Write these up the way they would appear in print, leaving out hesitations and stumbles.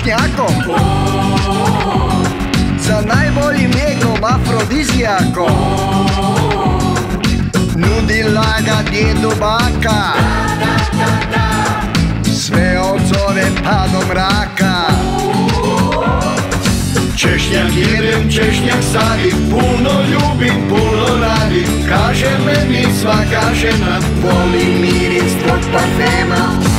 češnjakom, za najboljim lijekom afrodizijakom. Nudila ga djedu baka, sve od zore pa do mraka. Češnjak jedem, češnjak sadim, puno ljubim, puno radim. Kaže meni svaka žena, volim miris tvog parfema.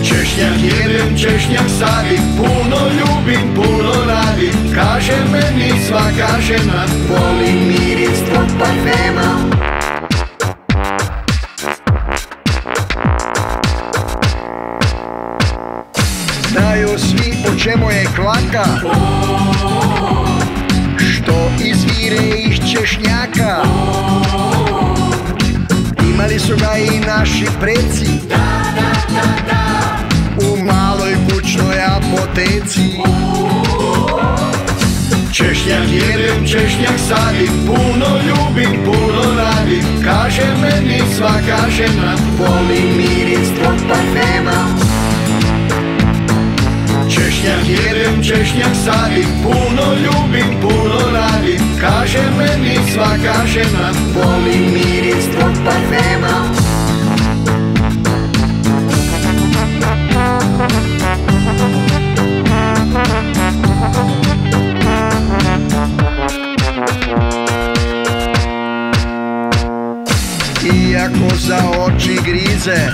Češnjak jedem, češnjak sadim, puno ljubim, puno radim. Kaže meni svaka žena, volim miris tvog parfema. Znaju svi o čemu je klaka, što izvire iz češnjaka. Imali su ga i naši preci u maloj kućnoj apoteci. Češnjak jedem, češnjak sadim, puno ljubim, puno radim. Kaže meni svaka žena, volim miris tvog parfema. Češnjak jedem, češnjak sadim, puno ljubim, puno radim. Kaže meni svaka žena, volim miris tvog parfema. Iako za oči grize,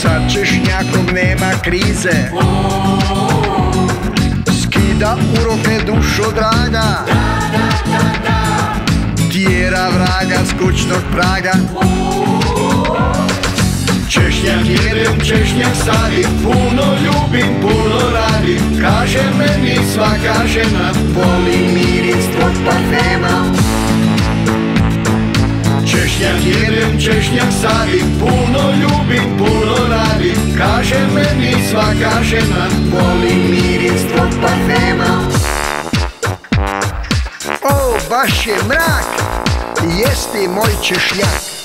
sa češnjakom nema krize. Skida u ruke dušo draga, tjera vraga s kućnog praga. Češnjak jedem, češnjak sadim, puno ljubim, puno radim. Kaže meni svaka žena, volim miris tvog parfema. Češnjak jedem, češnjak sadim, puno ljubim, puno radim. Kaže meni svaka žena, volim miris tvog parfema. O, baš je mrak, jesti moj češnjak.